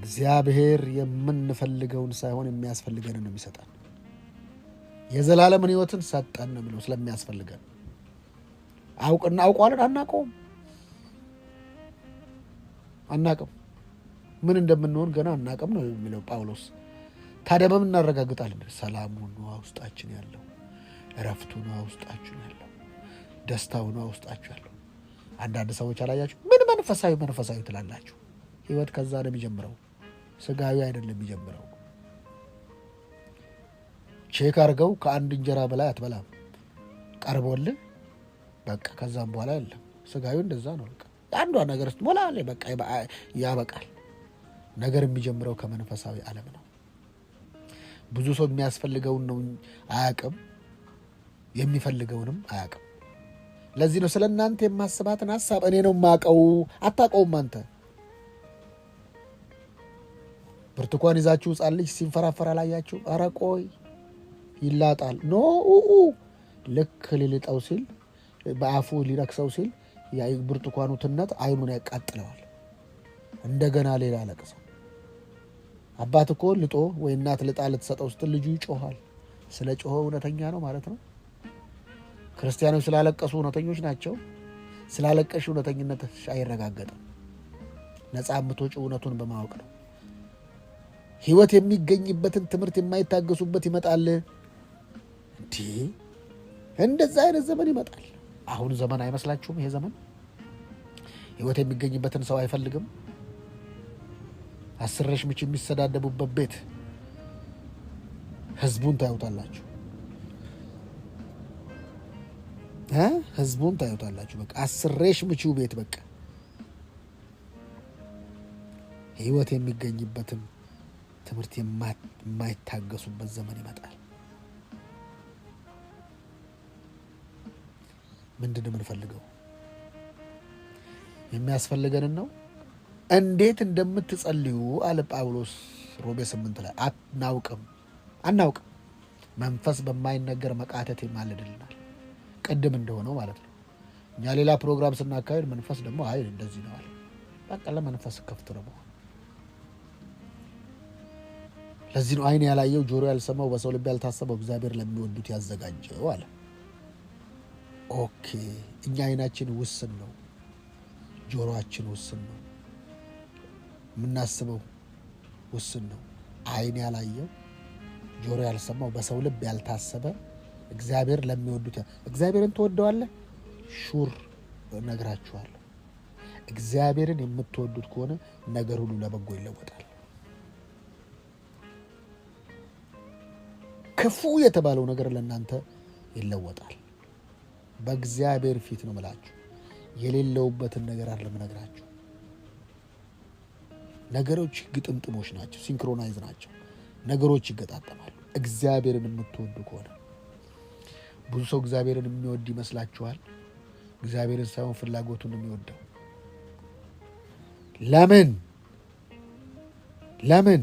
እግዚአብሔር የምንፈልገውን ሳይሆን የሚያስፈልገንን ነው የሚሰጠን። የዘላለምን ሕይወትን ሰጠን ነው የሚለው ስለሚያስፈልገን። አውቀዋለን አናቅም። ምን እንደምንሆን ገና አናቅም ነው የሚለው ጳውሎስ። ታዲያ በምን እናረጋግጣለን? ሰላሙ ነው ውስጣችን ያለው፣ እረፍቱ ነው ውስጣችን ያለው፣ ደስታው ነው ውስጣችሁ ያለው። አንዳንድ ሰዎች አላያችሁ? ምን መንፈሳዊ ትላላችሁ? ሕይወት ከዛ ነው የሚጀምረው፣ ስጋዊ አይደለም የሚጀምረው። ቼክ አድርገው ከአንድ እንጀራ በላይ አትበላም ቀርቦልህ በቃ። ከዛም በኋላ የለም። ስጋዊ እንደዛ ነው። በቃ አንዷ ነገር ስትሞላ በቃ ያበቃል። ነገር የሚጀምረው ከመንፈሳዊ ዓለም ነው። ብዙ ሰው የሚያስፈልገውን ነው አያውቅም፣ የሚፈልገውንም አያውቅም። ለዚህ ነው ስለ እናንተ የማስባትን ሀሳብ እኔ ነው የማውቀው። አታውቀውም አንተ። ብርቱካን ይዛችሁ ሕፃን ልጅ ሲንፈራፈር አላያችሁ? ኧረ ቆይ ይላጣል። ኖ ልክ ሊልጠው ሲል በአፉ ሊረክሰው ሲል ብርቱካኑ ትነት አይኑን ያቃጥለዋል። እንደገና ሌላ ለቅሰው። አባት እኮ ልጦ ወይ እናት ልጣ ልትሰጠው ስትል ልጁ ይጮኋል። ስለ ጮኸ እውነተኛ ነው ማለት ነው። ክርስቲያኖች ስላለቀሱ እውነተኞች ናቸው። ስላለቀሽ እውነተኝነት አይረጋገጥም። ነፃ የምትወጪው እውነቱን በማወቅ ነው። ሕይወት የሚገኝበትን ትምህርት የማይታገሱበት ይመጣል። እንዲህ እንደዛ አይነት ዘመን ይመጣል። አሁን ዘመን አይመስላችሁም? ይሄ ዘመን ሕይወት የሚገኝበትን ሰው አይፈልግም። አስረሽ ምች የሚሰዳደቡበት ቤት ህዝቡን ታዩታላችሁ። ህዝቡን ታዩታላችሁ። በቃ አስረሽ ምችው ቤት በቃ ሕይወት የሚገኝበትን ትምህርት የማይታገሱበት ዘመን ይመጣል። ምንድን ነው የምንፈልገው? የሚያስፈልገንን ነው። እንዴት እንደምትጸልዩ አለ ጳውሎስ ሮሜ 8 ላይ አናውቅም። መንፈስ በማይነገር መቃተት ይማልድልናል። ቅድም እንደሆነው ማለት ነው። እኛ ሌላ ፕሮግራም ስናካሄድ መንፈስ ደግሞ አይ እንደዚህ ነው አለ። በቃ ለመንፈስ ክፍት ነው መሆን። ለዚህ ነው አይን ያላየው ጆሮ ያልሰማው በሰው ልብ ያልታሰበው እግዚአብሔር ለሚወዱት ያዘጋጀው አለ። ኦኬ፣ እኛ አይናችን ውስን ነው፣ ጆሮአችን ውስን ነው፣ የምናስበው ውስን ነው። አይን ያላየው ጆሮ ያልሰማው በሰው ልብ ያልታሰበ እግዚአብሔር ለሚወዱት እግዚአብሔርን ትወደዋለህ? ሹር እነግራችኋለሁ። እግዚአብሔርን የምትወዱት ከሆነ ነገር ሁሉ ለበጎ ይለወጣል። ክፉ የተባለው ነገር ለእናንተ ይለወጣል። በእግዚአብሔር ፊት ነው የምላችሁ። የሌለውበትን ነገር አይደለም እነግራችሁ። ነገሮች ግጥምጥሞች ናቸው፣ ሲንክሮናይዝ ናቸው። ነገሮች ይገጣጠማሉ። እግዚአብሔርን የምትወዱ ከሆነ ብዙ ሰው እግዚአብሔርን የሚወድ ይመስላችኋል። እግዚአብሔርን ሳይሆን ፍላጎቱን የሚወደው ለምን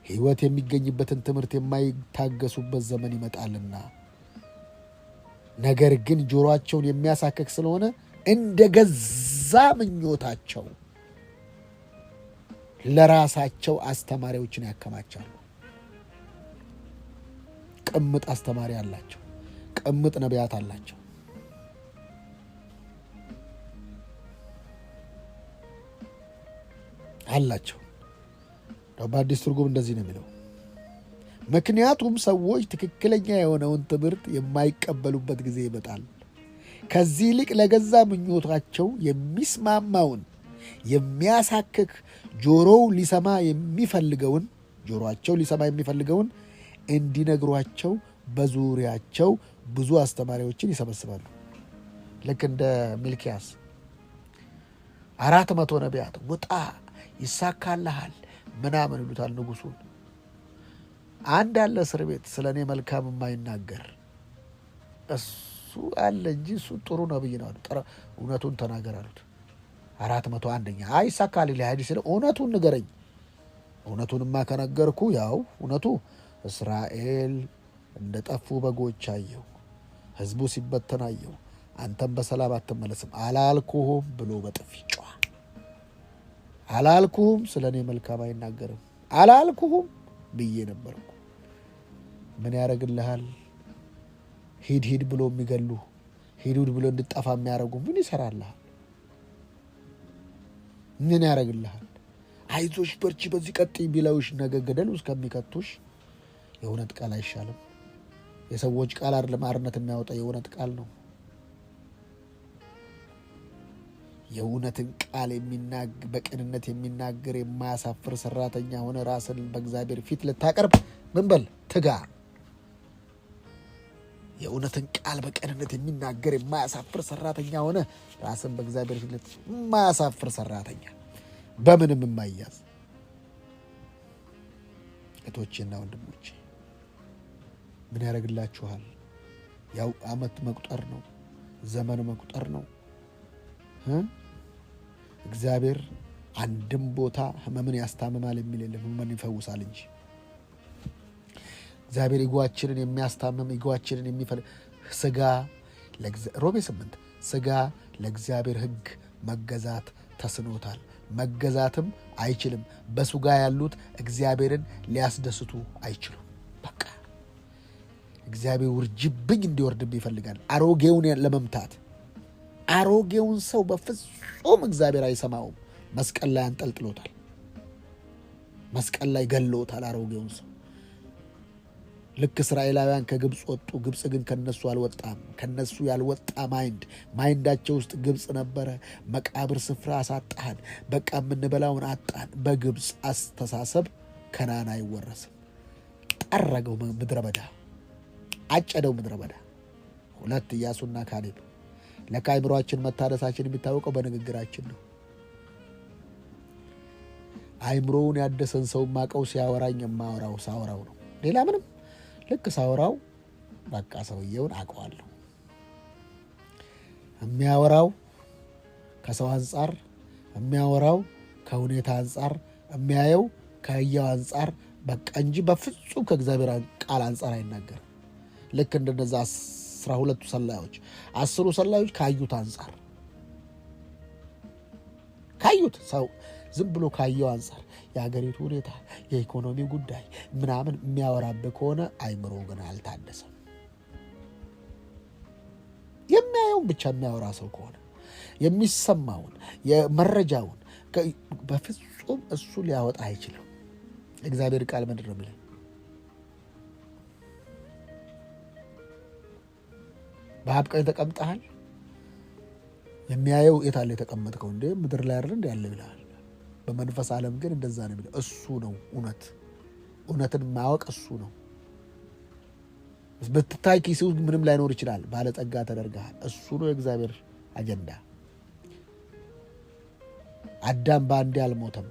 ሕይወት የሚገኝበትን ትምህርት የማይታገሱበት ዘመን ይመጣልና። ነገር ግን ጆሮአቸውን የሚያሳክክ ስለሆነ እንደ ገዛ ምኞታቸው ለራሳቸው አስተማሪዎችን ያከማቻሉ። ቅምጥ አስተማሪ አላቸው፣ ቅምጥ ነቢያት አላቸው። በአዲስ ትርጉም እንደዚህ ነው የሚለው፣ ምክንያቱም ሰዎች ትክክለኛ የሆነውን ትምህርት የማይቀበሉበት ጊዜ ይመጣል። ከዚህ ይልቅ ለገዛ ምኞታቸው የሚስማማውን የሚያሳክክ ጆሮአቸው ሊሰማ የሚፈልገውን እንዲነግሯቸው በዙሪያቸው ብዙ አስተማሪዎችን ይሰበስባሉ። ልክ እንደ ሚልኪያስ 400 ነቢያት ውጣ ይሳካልሃል ምናምን ይሉታል ንጉሱን። አንድ አለ እስር ቤት ስለ እኔ መልካም የማይናገር እሱ አለ እንጂ እሱ ጥሩ ነብይ ነው። እውነቱን ተናገር አሉት። 400 አንደኛ ይሳካልልህ ሲል እውነቱን ንገረኝ። እውነቱንማ ከነገርኩ ያው እውነቱ እስራኤል እንደ ጠፉ በጎች አየሁ፣ ህዝቡ ሲበተን አየሁ፣ አንተም በሰላም አትመለስም አላልኩህም ብሎ በጥፊ ጮኸ። አላልኩህም ስለኔ መልካም አይናገርም አላልኩህም ብዬ ነበርኩ። ምን ያደርግልሃል? ሂድ ብሎ የሚገሉ ሂድ ብሎ እንድጠፋ የሚያደርጉ ምን ይሰራልሃል? ምን ያደርግልሃል? አይዞሽ በርቺ በዚህ ቀጥይ ቢለውሽ ነገ ገደል ውስጥ ከሚከቱሽ የእውነት ቃል አይሻልም? የሰዎች ቃል አይደለም አርነት የሚያወጣ የእውነት ቃል ነው። የእውነትን ቃል በቅንነት የሚናገር የማያሳፍር ሰራተኛ ሆነ ራስን በእግዚአብሔር ፊት ልታቀርብ ምን በል ትጋ። የእውነትን ቃል በቅንነት የሚናገር የማያሳፍር ሰራተኛ ሆነ ራስን በእግዚአብሔር ፊት የማያሳፍር ሰራተኛ በምንም የማይያዝ እህቶቼና ወንድሞቼ ምን ያደርግላችኋል? ያው ዓመት መቁጠር ነው፣ ዘመን መቁጠር ነው። እግዚአብሔር አንድም ቦታ ህመምን ያስታምማል የሚል የለም፣ ህመምን ይፈውሳል እንጂ። እግዚአብሔር ኢጓችንን የሚያስታምም ኢጓችንን የሚፈልግ ስጋ ሮሜ 8 ስጋ ለእግዚአብሔር ሕግ መገዛት ተስኖታል፣ መገዛትም አይችልም። በስጋ ያሉት እግዚአብሔርን ሊያስደስቱ አይችሉም። በቃ እግዚአብሔር ውርጅብኝ እንዲወርድብ ይፈልጋል። አሮጌውን ለመምታት አሮጌውን ሰው በፍጹም እግዚአብሔር አይሰማውም። መስቀል ላይ አንጠልጥሎታል። መስቀል ላይ ገሎታል አሮጌውን ሰው። ልክ እስራኤላውያን ከግብፅ ወጡ፣ ግብፅ ግን ከነሱ አልወጣም። ከነሱ ያልወጣ ማይንዳቸው ውስጥ ግብፅ ነበረ። መቃብር ስፍራ አሳጣን፣ በቃ የምንበላውን አጣን። በግብፅ አስተሳሰብ ከናን አይወረስም። ጠረገው ምድረ በዳ፣ አጨደው ምድረ በዳ። 2 ኢያሱና ካሌብ። ለካ አይምሮአችን መታደሳችን የሚታወቀው በንግግራችን ነው። አይምሮውን ያደሰን ሰው ማቀው ሲያወራኝ የማወራው ሳወራው ነው። ሌላ ምንም ልክ ሳወራው በቃ ሰውየውን አውቀዋለሁ። የሚያወራው ከሰው አንጻር፣ የሚያወራው ከሁኔታ አንጻር፣ የሚያየው ከህያው አንጻር በቃ እንጂ በፍጹም ከእግዚአብሔር ቃል አንጻር አይናገርም። ልክ እንደነዛ 12 ሰላዮች 10 ሰላዮች ካዩት አንጻር ካዩት ሰው ዝም ብሎ ካየው አንጻር የሀገሪቱ ሁኔታ የኢኮኖሚ ጉዳይ ምናምን የሚያወራበት ከሆነ አይምሮ ግን አልታደሰም። የሚያየውን ብቻ የሚያወራ ሰው ከሆነ የሚሰማውን የመረጃውን በፍጹም እሱ ሊያወጣ አይችልም። እግዚአብሔር ቃል ምንድን ነው የሚለው? በአብ ቀኝ ተቀምጠሃል። የሚያየው የት አለ የተቀመጥከው? እንደ ምድር ላይ አይደል እንደ ያለ ይላል። በመንፈስ ዓለም ግን እንደዛ ነው የሚለው። እሱ ነው እውነት። እውነትን ማወቅ እሱ ነው። ብትታይ ኪስ ውስጥ ምንም ላይኖር ይችላል። ባለጠጋ ተደርገሃል። እሱ ነው የእግዚአብሔር አጀንዳ። አዳም በአንዴ አልሞተም።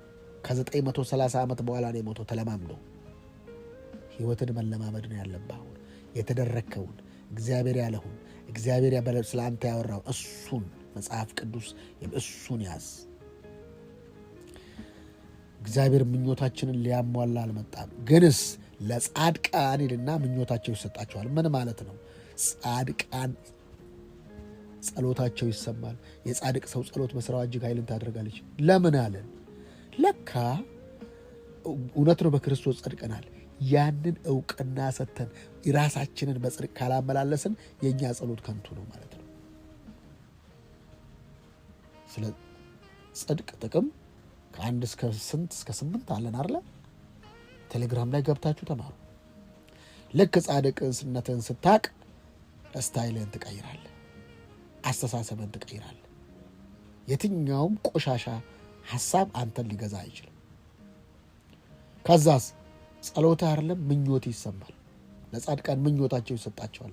ከ930 ዓመት በኋላ ነው የሞተው። ተለማምዶ ህይወትን መለማመድ ነው ያለብህ። አሁን የተደረከውን እግዚአብሔር ያለውን እግዚአብሔር ስለ አንተ ያወራው እሱን መጽሐፍ ቅዱስ እሱን ያዝ። እግዚአብሔር ምኞታችንን ሊያሟላ አልመጣም። ግንስ ለጻድቃን ይልና ምኞታቸው ይሰጣቸዋል። ምን ማለት ነው? ጻድቃን ጸሎታቸው ይሰማል። የጻድቅ ሰው ጸሎት በስራዋ እጅግ ኃይልን ታደርጋለች። ለምን አለን? ለካ እውነት ነው፣ በክርስቶስ ጸድቀናል። ያንን እውቅና ሰተን ራሳችንን በጽድቅ ካላመላለስን የእኛ ጸሎት ከንቱ ነው ማለት ነው። ስለ ጽድቅ ጥቅም ከ1 እስከ 8 አለን አይደለ? ቴሌግራም ላይ ገብታችሁ ተማሩ። ልክ ጻድቅነትን ስታቅ ስታይልን ትቀይራለህ፣ አስተሳሰብን ትቀይራለህ። የትኛውም ቆሻሻ ሀሳብ አንተን ሊገዛ አይችልም። ከዛስ ጸሎት አይደለም ምኞት ይሰማል። ለጻድቃን ምኞታቸው ይሰጣቸዋል።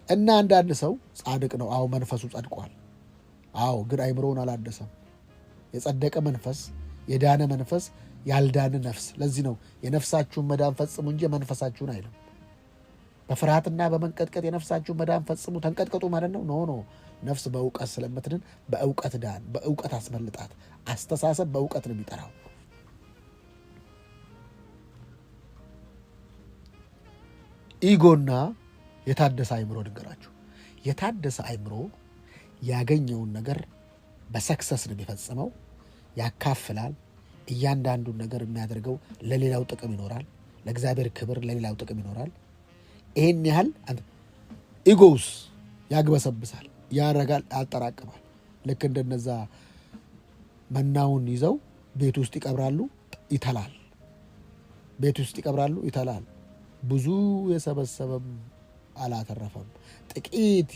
እና አንዳንድ ሰው ጻድቅ ነው፣ አዎ መንፈሱ ጸድቋል፣ አዎ ግን አይምሮውን አላደሰም። የጸደቀ መንፈስ፣ የዳነ መንፈስ፣ ያልዳነ ነፍስ። ለዚህ ነው የነፍሳችሁን መዳን ፈጽሙ እንጂ መንፈሳችሁን አይልም። በፍርሃትና በመንቀጥቀጥ የነፍሳችሁን መዳን ፈጽሙ፣ ተንቀጥቀጡ ማለት ነው። ኖ ነፍስ በእውቀት ስለምትድን በእውቀት ዳን፣ በእውቀት አስመልጣት። አስተሳሰብ በእውቀት ነው የሚጠራው። ኢጎና የታደሰ አይምሮ ድንገራችሁ። የታደሰ አይምሮ ያገኘውን ነገር በሰክሰስ ነው የሚፈጽመው። ያካፍላል፣ እያንዳንዱን ነገር የሚያደርገው ለሌላው ጥቅም ይኖራል፣ ለእግዚአብሔር ክብር፣ ለሌላው ጥቅም ይኖራል። ይሄን ያህል ኢጎውስ ያግበሰብሳል፣ ያረጋል፣ ያጠራቅማል። ልክ እንደነዛ መናውን ይዘው ቤት ውስጥ ይቀብራሉ፣ ይተላል። ቤት ውስጥ ይቀብራሉ፣ ይተላል። ብዙ የሰበሰበም አላተረፈም፣ ጥቂት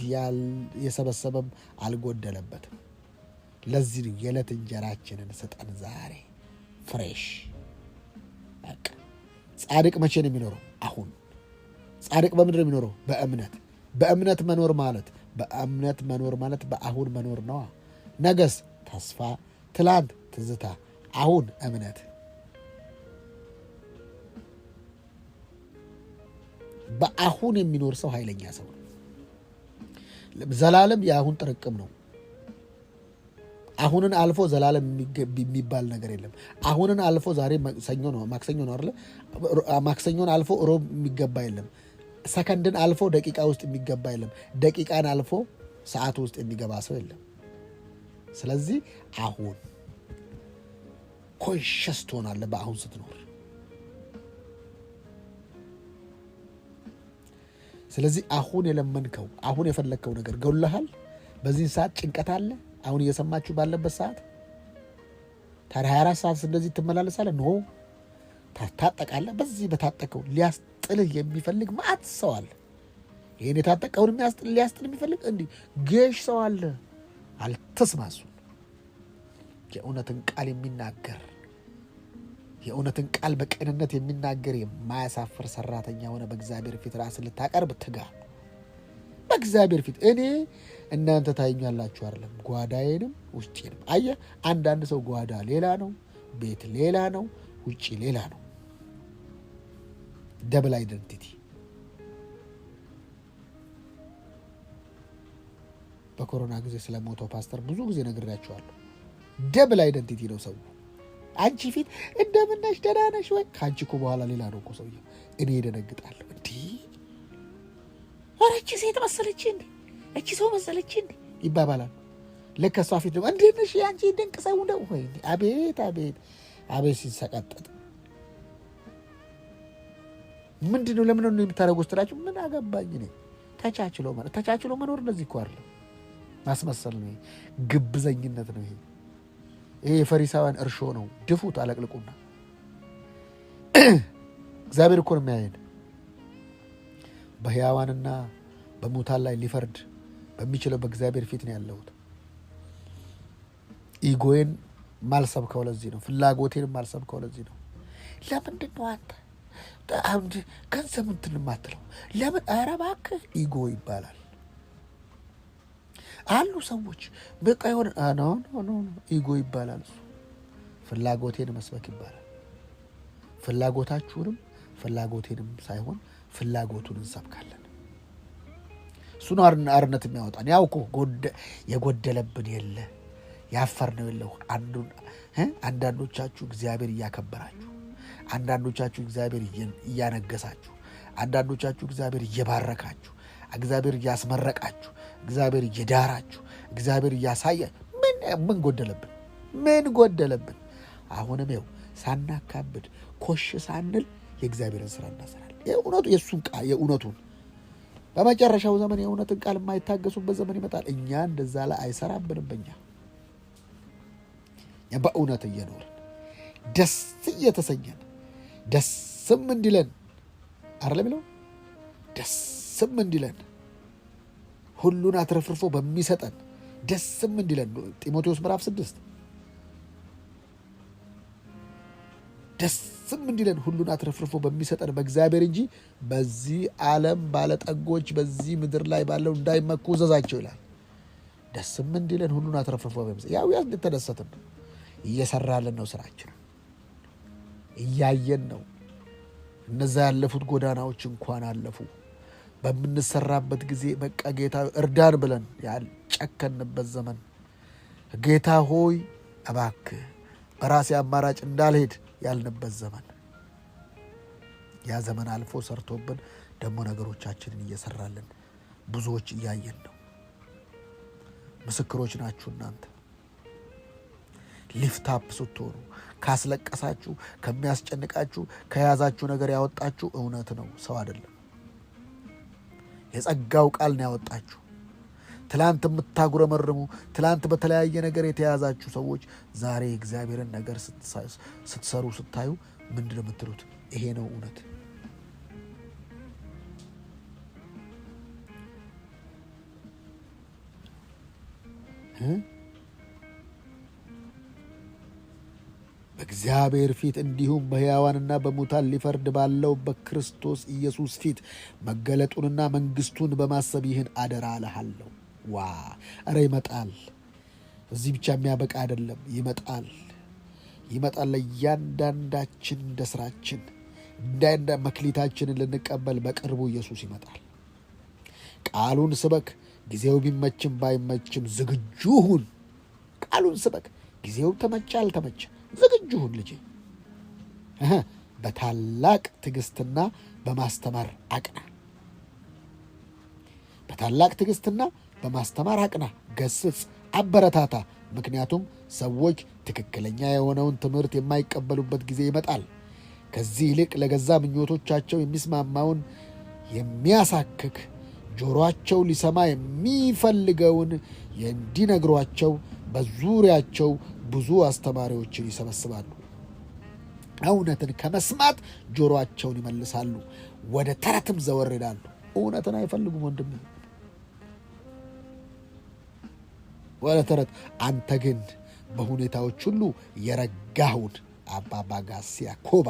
የሰበሰበም አልጎደለበትም። ለዚህ የዕለት እንጀራችንን ስጠን ዛሬ። ፍሬሽ በቃ። ጻድቅ መቼ ነው የሚኖረው? አሁን። ጻድቅ በምንድን ነው የሚኖረው? በእምነት። በእምነት መኖር ማለት በአሁን መኖር ነዋ። ነገስ ተስፋ፣ ትላንት ትዝታ፣ አሁን እምነት። በአሁን የሚኖር ሰው ኃይለኛ ሰው ነው። ዘላለም የአሁን ጥርቅም ነው። አሁንን አልፎ ዘላለም የሚባል ነገር የለም። አሁንን አልፎ ዛሬ ሰኞ ነው፣ ማክሰኞ ነው አይደል? ማክሰኞን አልፎ ሮብ የሚገባ የለም። ሰከንድን አልፎ ደቂቃ ውስጥ የሚገባ የለም። ደቂቃን አልፎ ሰዓት ውስጥ የሚገባ ሰው የለም። ስለዚህ አሁን ኮንሸስ ትሆናለህ በአሁን ስትኖር። ስለዚህ አሁን የለመንከው አሁን የፈለግከው ነገር ገውልሃል። በዚህ ሰዓት ጭንቀት አለ። አሁን እየሰማችሁ ባለበት ሰዓት ታዲያ 24 ሰዓት እንደዚህ ትመላለሳለህ? ኖ ታጠቃለህ። በዚህ በታጠቀው ሊያስጥልህ የሚፈልግ ማት ሰው አለ። ይህን የታጠቀውን ሊያስጥል የሚፈልግ እንዲህ ጌሽ ሰው አለ። አልተስማሱ። የእውነትን ቃል የሚናገር የእውነትን ቃል በቅንነት የሚናገር የማያሳፍር ሰራተኛ ሆነ በእግዚአብሔር ፊት ራስን ልታቀርብ ትጋ። በእግዚአብሔር ፊት እኔ እናንተ ታዩኛላችሁ አይደለም፣ ጓዳዬንም ውጭንም። አየህ፣ አንዳንድ ሰው ጓዳ ሌላ ነው፣ ቤት ሌላ ነው፣ ውጭ ሌላ ነው። ደብል አይደንቲቲ። በኮሮና ጊዜ ስለሞተው ፓስተር ብዙ ጊዜ ነግሬያቸዋለሁ። ደብል አይደንቲቲ ነው ሰው። አንቺ ፊት እንደምነሽ ደህና ነሽ ወይ? ከአንቺ እኮ በኋላ ሌላ ነው እኮ ሰውየው። እኔ እደነግጣለሁ። እንዲህ ኧረ እቺ ሴት መሰለች እንዴ፣ እቺ ሰው መሰለች እንዴ ይባባላል። ልክ እሷ ፊት ደግሞ እንዴት ነሽ አንቺ ድንቅ ሰው ነው ወይ? አቤት አቤት አቤት ሲሰቀጥጥ። ምንድን ነው ለምን ነው የምታደርጉት ስትላችሁ፣ ምን አገባኝ እኔ። ተቻችሎ መኖር እንደዚህ እኮ አይደለም፣ ማስመሰል ነው። ግብዘኝነት ነው ይሄ። ይሄ የፈሪሳውያን እርሾ ነው። ድፉት፣ አለቅልቁና። እግዚአብሔር እኮ ነው የሚያየን። በሕያዋንና በሙታን ላይ ሊፈርድ በሚችለው በእግዚአብሔር ፊት ነው ያለሁት። ኢጎዬን ማልሰብከው ለዚህ ነው። ፍላጎቴን ማልሰብከው ለዚህ ነው። ለምንድን ነው አንተ ገንዘብ እንትን የማትለው? ለምን? ኧረ እባክህ ኢጎ ይባላል። አሉ ሰዎች በቃ የሆነ ኖ ኢጎ ይባላል። እሱ ፍላጎቴን መስበክ ይባላል። ፍላጎቴንም ሳይሆን ፍላጎቱን እንሰብካለን። እሱ ነው አርነት የሚያወጣን። ያው እኮ የጎደለብን የለ፣ ያፈርነው የለሁ። አንዳንዶቻችሁ እግዚአብሔር እያከበራችሁ፣ አንዳንዶቻችሁ እግዚአብሔር እያነገሳችሁ፣ አንዳንዶቻችሁ እግዚአብሔር እየባረካችሁ፣ እግዚአብሔር እያስመረቃችሁ፣ እግዚአብሔር እየዳራችሁ፣ እግዚአብሔር እያሳያችሁ። ምን ጎደለብን? ምን ጎደለብን? አሁንም ይኸው ሳናካብድ ኮሽ ሳንል የእግዚአብሔርን ስራ እናሰራለን። የእውነቱ የእሱን ቃል የእውነቱን በመጨረሻው ዘመን የእውነትን ቃል የማይታገሱበት ዘመን ይመጣል። እኛ እንደዛ ላይ አይሰራብንም። በእኛ በእውነት እየኖርን ደስ እየተሰኘን ደስም እንዲለን አይደለም የሚለው ደስም እንዲለን ሁሉን አትረፍርፎ በሚሰጠን ደስም እንዲለን ጢሞቴዎስ ምዕራፍ 6 ደስም እንዲለን ሁሉን አትረፍርፎ በሚሰጠን በእግዚአብሔር እንጂ በዚህ ዓለም ባለጠጎች በዚህ ምድር ላይ ባለው እንዳይመኩ እዘዛቸው ይላል። ደስም እንዲለን ሁሉን አትረፍርፎ በሚሰጠን ያው እንድትደሰትን ነው። እየሰራልን ነው፣ ስራችን እያየን ነው። እነዛ ያለፉት ጎዳናዎች እንኳን አለፉ። በምንሰራበት ጊዜ በቃ ጌታ እርዳን ብለን ያልጨከንበት ዘመን፣ ጌታ ሆይ እባክህ በራሴ አማራጭ እንዳልሄድ ያልንበት ዘመን፣ ያ ዘመን አልፎ ሰርቶብን ደግሞ ነገሮቻችንን እየሰራልን ብዙዎች እያየን ነው። ምስክሮች ናችሁ እናንተ። ሊፍታፕ ስትሆኑ ካስለቀሳችሁ፣ ከሚያስጨንቃችሁ፣ ከያዛችሁ ነገር ያወጣችሁ እውነት ነው፣ ሰው አይደለም። የጸጋው ቃል ነው ያወጣችሁ። ትላንት የምታጉረመርሙ፣ ትላንት በተለያየ ነገር የተያዛችሁ ሰዎች ዛሬ እግዚአብሔርን ነገር ስትሰሩ ስታዩ ምንድን ነው የምትሉት? ይሄ ነው እውነት። በእግዚአብሔር ፊት እንዲሁም በሕያዋንና በሙታን ሊፈርድ ባለው በክርስቶስ ኢየሱስ ፊት መገለጡንና መንግሥቱን በማሰብ ይህን አደራ እልሃለሁ። እረ ይመጣል። እዚህ ብቻ የሚያበቃ አይደለም። ይመጣል። ለእያንዳንዳችን እንደ ስራችን እንደ መክሊታችንን ልንቀበል በቅርቡ ኢየሱስ ይመጣል። ቃሉን ስበክ። ጊዜው ቢመችም ባይመችም ዝግጁ ሁን። ቃሉን ስበክ። ጊዜው ተመቸ አልተመቸ ዝግጁ ሁን ልጄ። በታላቅ ትዕግስትና በማስተማር አቅና። በታላቅ ትዕግስትና በማስተማር አቅና፣ ገስጽ፣ አበረታታ። ምክንያቱም ሰዎች ትክክለኛ የሆነውን ትምህርት የማይቀበሉበት ጊዜ ይመጣል። ከዚህ ይልቅ ለገዛ ምኞቶቻቸው የሚስማማውን የሚያሳክክ ጆሮአቸው ሊሰማ የሚፈልገውን እንዲነግሯቸው በዙሪያቸው ብዙ አስተማሪዎችን ይሰበስባሉ። እውነትን ከመስማት ጆሮአቸውን ይመልሳሉ፣ ወደ ተረትም ዘወር ይላሉ። እውነትን አይፈልጉም ወንድም፣ ወደ ተረት። አንተ ግን በሁኔታዎች ሁሉ የረጋሁን አባባጋሲያ ኮባ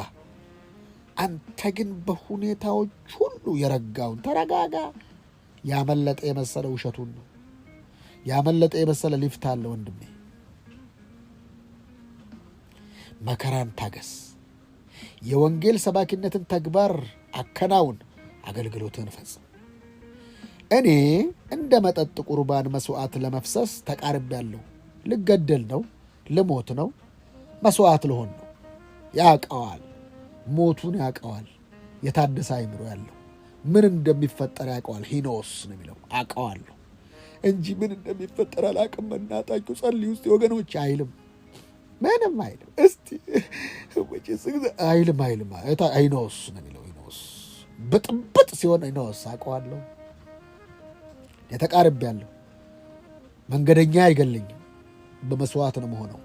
አንተ ግን በሁኔታዎች ሁሉ የረጋውን ተረጋጋ። ያመለጠ የመሰለ ውሸቱን ነው። ያመለጠ የመሰለ ሊፍት አለ ወንድሜ። መከራን ታገስ። የወንጌል ሰባኪነትን ተግባር አከናውን። አገልግሎትን ፈጽም። እኔ እንደ መጠጥ ቁርባን መስዋዕት ለመፍሰስ ተቃርቤያለሁ። ልገደል ነው፣ ልሞት ነው፣ መስዋዕት ልሆን ነው። ያውቀዋል፣ ሞቱን ያውቀዋል። የታደሰ አይምሮ ያለው ምን እንደሚፈጠር ያውቀዋል። ሂኖስ ነው የሚለው አውቀዋለሁ እንጂ ምን እንደሚፈጠር አላውቅም። እናታችሁ ጸልዩ ውስጥ ወገኖች አይልም፣ ምንም አይልም። እስቲ አይልም አይኖስ ነው የሚለው። ሂኖስ ብጥብጥ ሲሆን ሂኖስ አውቀዋለሁ። የተቃርቤያለሁ። መንገደኛ አይገለኝም፣ በመስዋዕት ነው መሆነው።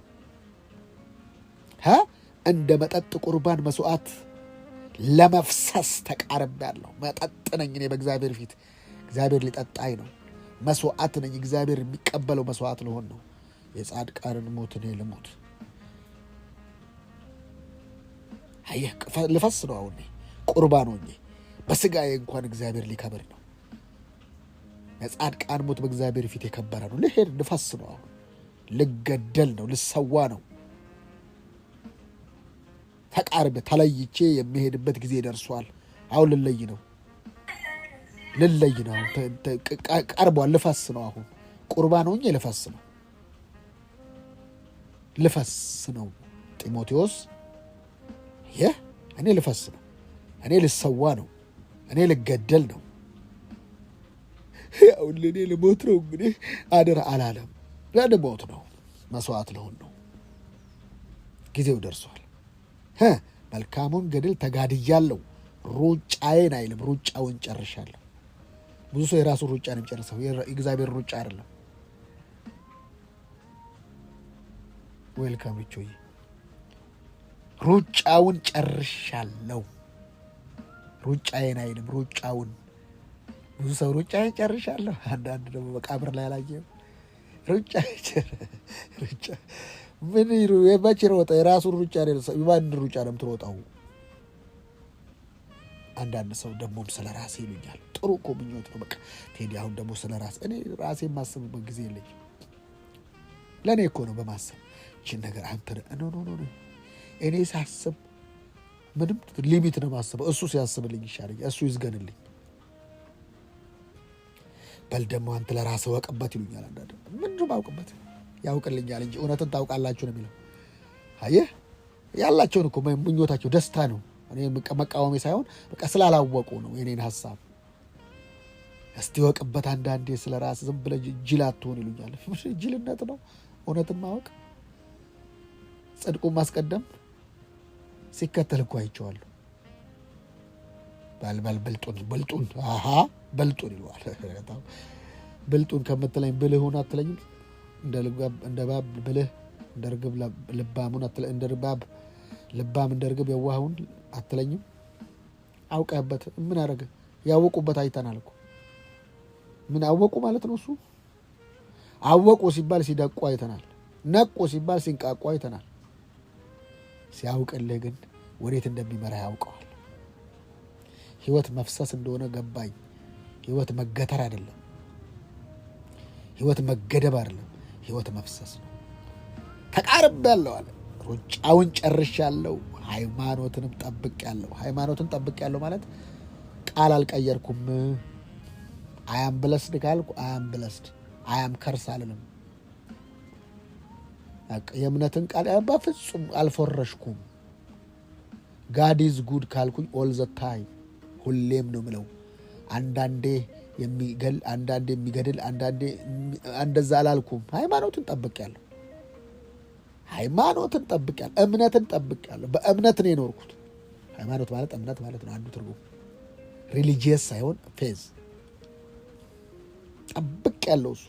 እንደ መጠጥ ቁርባን መስዋዕት ለመፍሰስ ተቃርቤያለሁ። መጠጥ ነኝ እኔ በእግዚአብሔር ፊት። እግዚአብሔር ሊጠጣኝ ነው። መስዋዕት ነኝ። እግዚአብሔር የሚቀበለው መስዋዕት ልሆን ነው። የጻድቃንን ሞት እኔ ልሞት። አየህ፣ ልፈስ ነው አሁን ቁርባን ሆኜ በስጋዬ እንኳን እግዚአብሔር ሊከብር ነው። የጻድቃን ሞት በእግዚአብሔር ፊት የከበረ ነው። ልሄድ ልፈስ ነው አሁን። ልገደል ነው፣ ልሰዋ ነው። ተቃርቤ ተለይቼ የሚሄድበት ጊዜ ደርሷል። አሁን ልለይ ነው። ቀርቧል። ልፈስ ነው አሁን። ቁርባን ሆኜ ልፈስ ነው። ጢሞቴዎስ እኔ ልፈስ ነው። እኔ ልሰዋ ነው። እኔ ልገደል ነው። አሁን ለእኔ ልሞት ነው። እንግዲህ አደራ አላለም። ለልሞት ነው፣ መስዋዕት ልሆን ነው። ጊዜው ደርሷል። መልካሙን ገድል ተጋድያለሁ፣ ሩጫዬን አይልም፣ ሩጫውን ጨርሻለሁ። ብዙ ሰው የራሱን ሩጫ ነው የሚጨርሰው፣ የእግዚአብሔር ሩጫ አይደለም። ዌልካም ቾይ ሩጫውን ጨርሻለሁ። ሩጫዬን አይልም፣ ሩጫውን። ብዙ ሰው ሩጫዬን ጨርሻለሁ። አንዳንድ ደግሞ መቃብር ላይ አላየም። ሩጫ ምን መቼ ሮጠ? የራሱን ሩጫ ነው። የማንን ሩጫ ነው የምትሮጠው? አንዳንድ ሰው ደግሞም ስለ ራሴ ይሉኛል። ጥሩ እኮ ምኞት ነው። በቃ ቴዲ አሁን ደግሞ ስለ ራሴ፣ እኔ ራሴ የማስብበት ጊዜ የለኝም። ለእኔ እኮ ነው በማሰብ ይህችን ነገር አንተ ኖ እኔ ሳስብ ምንም ሊሚት ነው ማስበው። እሱ ሲያስብልኝ ይሻለኝ፣ እሱ ይዝገንልኝ። በል ደግሞ አንተ ለራስህ ወቅበት ይሉኛል። አንዳንድ ምንድን ማውቅበት ያውቅልኛል እንጂ እውነትን ታውቃላችሁ ነው የሚለው። አየህ፣ ያላቸውን እኮ ምኞታቸው ደስታ ነው። እኔ መቃወሜ ሳይሆን በቃ ስላላወቁ ነው የኔን ሀሳብ። እስቲ ወቅበት አንዳንዴ ስለ ራስ። ዝም ብለህ ጅል አትሆን ይሉኛል። ጅልነት ነው እውነትን ማወቅ፣ ጽድቁን ማስቀደም። ሲከተል እኮ አይቼዋለሁ። ባልባል በልጡን በልጡን ይለዋል። ብልጡን ከምትለኝ ብልህ ሁን አትለኝም? እንደ እባብ ብልህ እንደ ርግብ ልባሙን እንደ እባብ ልባም እንደ ርግብ የዋሁን አትለኝም? አውቀህበት ምን አደረገ? ያወቁበት አይተናል እኮ። ምን አወቁ ማለት ነው? እሱ አወቁ ሲባል ሲደቁ አይተናል። ነቁ ሲባል ሲንቃቁ አይተናል። ሲያውቅልህ ግን ወዴት እንደሚመራ ያውቀዋል። ህይወት መፍሰስ እንደሆነ ገባኝ። ህይወት መገተር አይደለም። ህይወት መገደብ አይደለም። ህይወት መፍሰስ ነው። ተቃርቤያለሁ አለ። ሩጫውን ጨርሻለሁ፣ ሃይማኖትንም ጠብቄያለሁ። ሃይማኖትን ጠብቄያለሁ ማለት ቃል አልቀየርኩም። አያም ብለስድ ካልኩ አያም ብለስድ፣ አያም ከርስ አልልም። የእምነትን ቃል በፍጹም አልፎረሽኩም። ጋዲዝ ጉድ ካልኩኝ ኦል ዘ ታይም ሁሌም ነው ምለው። አንዳንዴ የሚገል አንዳንዴ የሚገድል አንዳንዴ እንደዛ አላልኩም። ሃይማኖትን ጠብቄያለሁ። ሃይማኖትን ጠብቄያለሁ። እምነትን ጠብቄያለሁ። በእምነት ነው የኖርኩት። ሃይማኖት ማለት እምነት ማለት ነው። አንዱ ትርጉም ሪሊጂየስ ሳይሆን ፌዝ ጠብቄያለሁ እሱ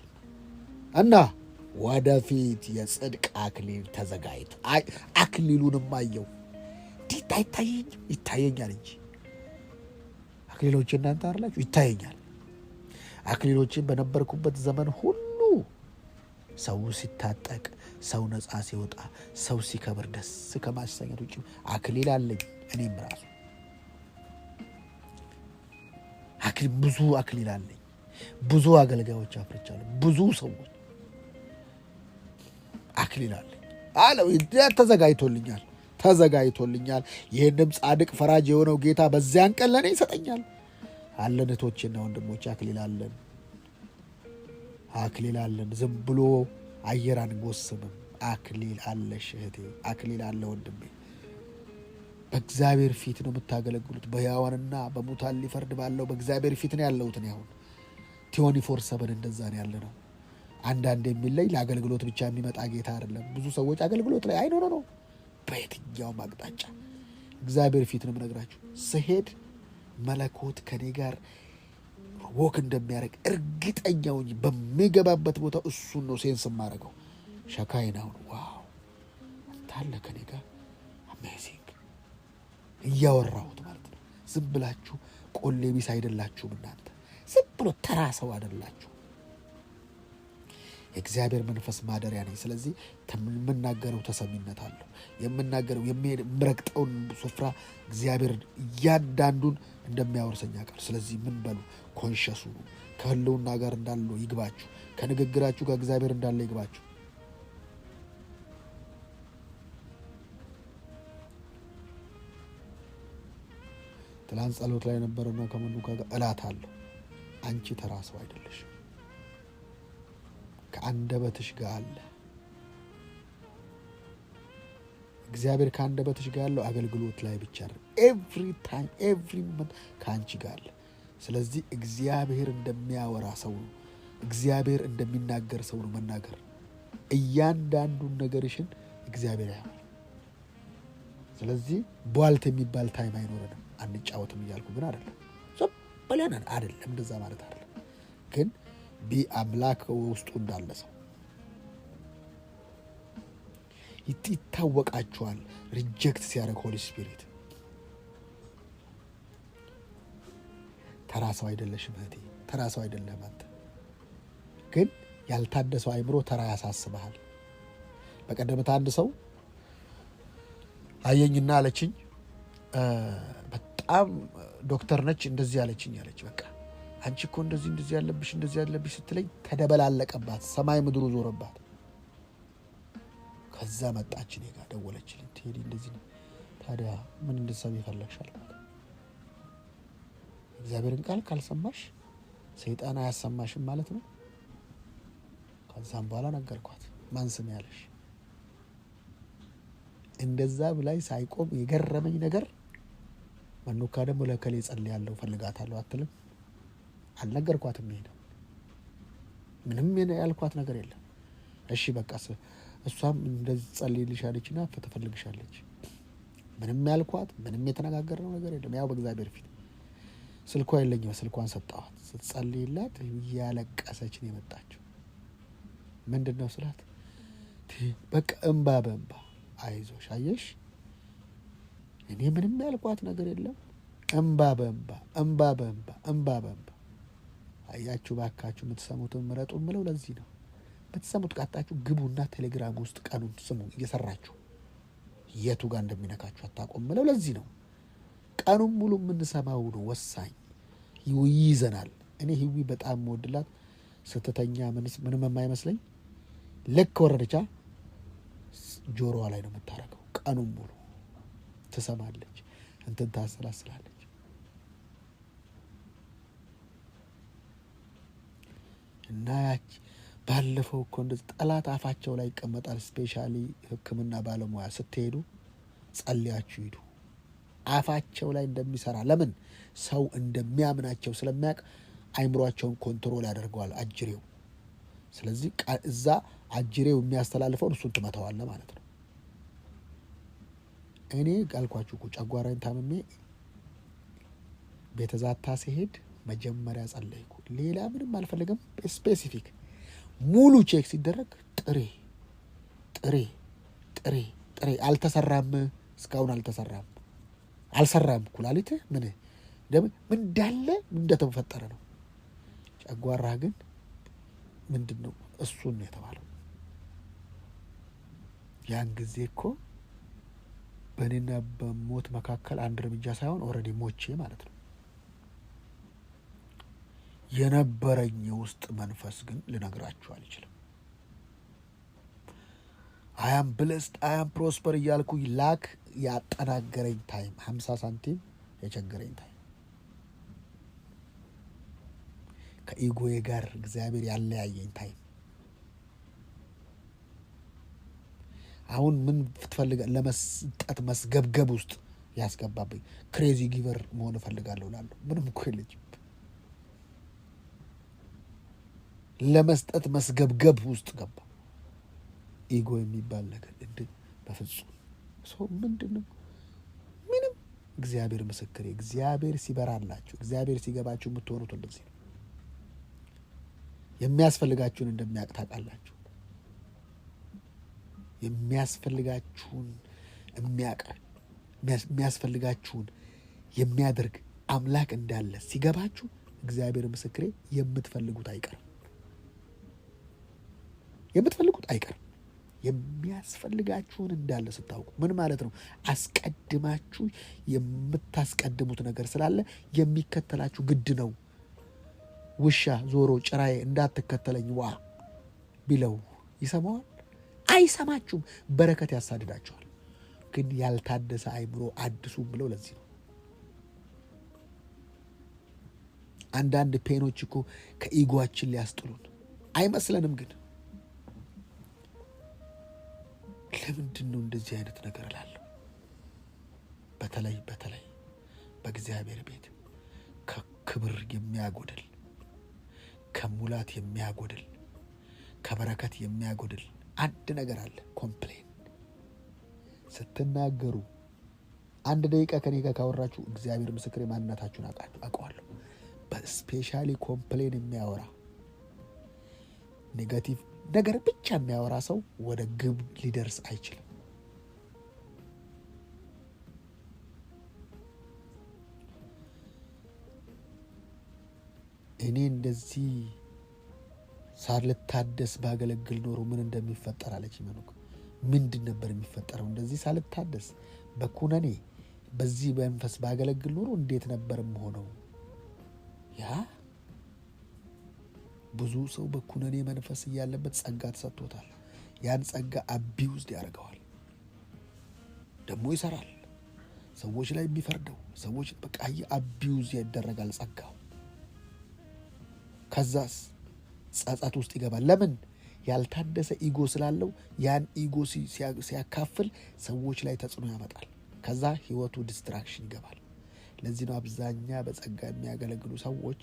እና ወደፊት የጽድቅ አክሊል ተዘጋጅቶ አክሊሉንም አየው። እንዴት አይታየኝም? ይታየኛል እንጂ አክሊሎች እናንተ አላችሁ ይታየኛል። አክሊሎችን በነበርኩበት ዘመን ሁሉ ሰው ሲታጠቅ፣ ሰው ነፃ ሲወጣ፣ ሰው ሲከብር ደስ ከማሰኘት ውጭ አክሊል አለኝ። እኔም ራሱ አክሊል ብዙ አክሊል አለኝ። ብዙ አገልጋዮች አፍርቻለሁ። ብዙ ሰዎች አክሊል አለኝ አለው። ተዘጋጅቶልኛል ተዘጋጅቶልኛል። ይህንም ጻድቅ ፈራጅ የሆነው ጌታ በዚያን ቀን ለእኔ ይሰጠኛል አለን። እህቶችና ወንድሞች አክሊል አለን፣ አክሊል አለን። ዝም ብሎ አየር አንጎስምም። አክሊል አለሽ እህቴ፣ አክሊል አለ ወንድሜ። በእግዚአብሔር ፊት ነው የምታገለግሉት። በሕያዋንና በሙታን ሊፈርድ ባለው በእግዚአብሔር ፊት ነው ያለሁት። አሁን 24/7 እንደዛ ነው ያለ ነው። አንዳንድ የሚለይ ለአገልግሎት ብቻ የሚመጣ ጌታ አይደለም። ብዙ ሰዎች አገልግሎት ላይ አይኖረ ነው። በየትኛውም አቅጣጫ እግዚአብሔር ፊት ነው የምነግራችሁ። ስሄድ መለኮት ከኔ ጋር ወክ እንደሚያደርግ እርግጠኛው በሚገባበት ቦታ እሱን ነው ሴንስ የማደርገው። ሸካይናውን ዋው አንታለ ከኔ ጋር አሜዚንግ እያወራሁት ማለት ነው። ዝም ብላችሁ ቆሌ ቢስ አይደላችሁም። እናንተ ዝም ብሎ ተራ ሰው አይደላችሁ። የእግዚአብሔር መንፈስ ማደሪያ ነኝ። ስለዚህ የምናገረው ተሰሚነት አለው። የምናገረው የምረግጠውን ስፍራ እግዚአብሔር እያንዳንዱን እንደሚያወርሰኝ ያውቃል። ስለዚህ ምን በሉ ኮንሸሱ ከህልውና ጋር እንዳለው ይግባችሁ። ከንግግራችሁ ጋር እግዚአብሔር እንዳለ ይግባችሁ። ትላንት ጸሎት ላይ ነበረና ከመኑ ጋር እላታለሁ፣ አንቺ ተራ ሰው አይደለሽም። ከአንደበትሽ ጋር አለ እግዚአብሔር። ከአንደበትሽ ጋር ያለው አገልግሎት ላይ ብቻ አይደለም። ኤቭሪ ታይም ኤቭሪ ሞመንት ከአንቺ ጋር አለ። ስለዚህ እግዚአብሔር እንደሚያወራ ሰው ነው፣ እግዚአብሔር እንደሚናገር ሰው ነው መናገር። እያንዳንዱን ነገርሽን እግዚአብሔር ያያል። ስለዚህ ቧልት የሚባል ታይም አይኖረንም። አንጫወትም እያልኩ ግን አይደለም። ዝም ብለን አይደለም፣ እንደዛ ማለት አይደለም። ግን አምላክ ውስጡ እንዳለ ሰው ይታወቃችኋል። ሪጀክት ሲያደርግ ሆሊ ስፒሪት ተራ ሰው አይደለሽም እህቴ፣ ተራ ሰው አይደለም አንተ። ግን ያልታደሰው አይምሮ ተራ ያሳስበሃል። በቀደምታ አንድ ሰው አየኝና አለችኝ፣ በጣም ዶክተር ነች፣ እንደዚህ አለችኝ አለች። በቃ አንቺ እኮ እንደዚህ ያለብሽ ስትለኝ ተደበላለቀባት፣ ሰማይ ምድሩ ዞረባት። ከዛ መጣች እኔ ጋር ደወለችልኝ። ቴዲ እንደዚህ ነው፣ ታዲያ ምን እንድትሰሚ ይፈለግሻል? እግዚአብሔርን ቃል ካልሰማሽ ሰይጣን አያሰማሽም ማለት ነው። ከዛም በኋላ ነገርኳት። ማን ስም ያለሽ? እንደዛ ብላይ ሳይቆም የገረመኝ ነገር መኑካ ደግሞ ለከሌ ጸልያለሁ ፈልጋታለሁ አትልም። አልነገርኳትም። ይሄ ምንም ያልኳት ነገር የለም። እሺ በቃ እሷም እንደዚህ ጸልይልሻለችና ትፈልግሻለች። ምንም ያልኳት ምንም የተነጋገርነው ነገር የለም። ያው በእግዚአብሔር ፊት ስልኳ የለኝም፣ ስልኳን ሰጠኋት። ስትጸልይላት እያለቀሰች ነው የመጣችው። ምንድን ነው ስላት በቃ እንባ በእንባ አይዞሽ፣ አየሽ እኔ ምንም ያልኳት ነገር የለም። እንባ በእንባ እንባ በእንባ እንባ በእንባ። አያችሁ ባካችሁ የምትሰሙትን ምረጡ ምለው ለዚህ ነው። የምትሰሙት ቃጣችሁ ግቡና ቴሌግራም ውስጥ ቀኑን ስሙ እየሰራችሁ የቱ ጋር እንደሚነካችሁ አታውቁም ምለው ለዚህ ነው። ቀኑን ሙሉ የምንሰማው ነው ወሳኝ፣ ይይዘናል። እኔ ህዊ በጣም የምወድላት ስትተኛ ምንም የማይመስለኝ ልክ ወረደቻ ጆሮዋ ላይ ነው የምታረገው። ቀኑን ሙሉ ትሰማለች፣ እንትን ታሰላስላለች። እና ያች ባለፈው እኮ እንደዚህ ጠላት አፋቸው ላይ ይቀመጣል። ስፔሻሊ ሕክምና ባለሙያ ስትሄዱ ጸልያችሁ ሂዱ። አፋቸው ላይ እንደሚሰራ ለምን ሰው እንደሚያምናቸው ስለሚያውቅ አይምሯቸውን ኮንትሮል ያደርገዋል አጅሬው። ስለዚህ እዛ አጅሬው የሚያስተላልፈውን እሱን ትመተዋለ ማለት ነው። እኔ ቃልኳችሁ እኮ ጨጓራዬን ታምሜ ቤተዛታ ሲሄድ መጀመሪያ ጸለይኩ። ሌላ ምንም አልፈልግም። ስፔሲፊክ ሙሉ ቼክ ሲደረግ ጥሬ ጥሬ ጥሬ ጥሬ አልተሰራም፣ እስካሁን አልሰራም። ኩላሊት ምን እንዳለ እንደተፈጠረ ነው። ጨጓራ ግን ምንድን ነው እሱን ነው የተባለው። ያን ጊዜ እኮ በእኔና በሞት መካከል አንድ እርምጃ ሳይሆን ኦልሬዲ ሞቼ ማለት ነው። የነበረኝ ውስጥ መንፈስ ግን ልነግራችሁ አልችልም። አያም ብለስድ አያም ፕሮስፐር እያልኩ ላክ ያጠናገረኝ ታይም 50 ሳንቲም የቸገረኝ ታይም ከኢጎዬ ጋር እግዚአብሔር ያለያየኝ ታይም። አሁን ምን ትፈልጋ ለመስጠት መስገብገብ ውስጥ ያስገባብኝ። ክሬዚ ጊቨር መሆን እፈልጋለሁ እላለሁ። ምንም እኮ የለኝም። ለመስጠት መስገብገብ ውስጥ ገባ። ኢጎ የሚባል ነገር በፍጹም ሰው ምንድነው? ምንም። እግዚአብሔር ምስክሬ፣ እግዚአብሔር ሲበራላችሁ፣ እግዚአብሔር ሲገባችሁ የምትሆኑት እንደዚህ ነው። የሚያስፈልጋችሁን እንደሚያውቅ ታውቃላችሁ። የሚያስፈልጋችሁን የሚያውቅ የሚያስፈልጋችሁን የሚያደርግ አምላክ እንዳለ ሲገባችሁ፣ እግዚአብሔር ምስክሬ የምትፈልጉት አይቀርም። የሚያስፈልጋችሁን እንዳለ ስታውቁ ምን ማለት ነው? አስቀድማችሁ የምታስቀድሙት ነገር ስላለ የሚከተላችሁ ግድ ነው። ውሻ ዞሮ ጭራዬ እንዳትከተለኝ ዋ ቢለው ይሰማዋል? አይሰማችሁም። በረከት ያሳድዳችኋል። ግን ያልታደሰ አይምሮ አድሱም ብለው ለዚህ ነው። አንዳንድ ፔኖች እኮ ከኢጓችን ሊያስጥሉን አይመስለንም። ግን ለምንድን ነው እንደዚህ አይነት ነገር እላለሁ። በተለይ በእግዚአብሔር ቤት ከክብር የሚያጎድል፣ ከሙላት የሚያጎድል፣ ከበረከት የሚያጎድል አንድ ነገር አለ። ኮምፕሌን ስትናገሩ 1 ደቂቃ ከኔ ጋር ካወራችሁ እግዚአብሔር ምስክሬ ማንነታችሁን አውቀዋለሁ። በስፔሻሊ ኮምፕሌን የሚያወራ ኔጋቲቭ ነገር ብቻ የሚያወራ ሰው ወደ ግብ ሊደርስ አይችልም። እኔ እንደዚህ ሳልታደስ ባገለግል ኖሮ ምን እንደሚፈጠር አለች መኖክ። ምንድን ነበር የሚፈጠረው? እንደዚህ ሳልታደስ በኩነኔ በዚህ በመንፈስ ባገለግል ኖሮ እንዴት ነበር የምሆነው? ያ ብዙ ሰው በኩነኔ መንፈስ እያለበት ጸጋ ተሰጥቶታል። ያን ጸጋ አቢውዝድ ያደርገዋል፣ ደግሞ ይሰራል። ሰዎች ላይ የሚፈርደው ሰዎች በቃ አቢውዝ ያደረጋል ጸጋው። ከዛስ ጸጸት ውስጥ ይገባል። ለምን? ያልታደሰ ኢጎ ስላለው ያን ኢጎ ሲያካፍል ሰዎች ላይ ተጽዕኖ ያመጣል። ከዛ ህይወቱ ዲስትራክሽን ይገባል። ለዚህ ነው አብዛኛ በጸጋ የሚያገለግሉ ሰዎች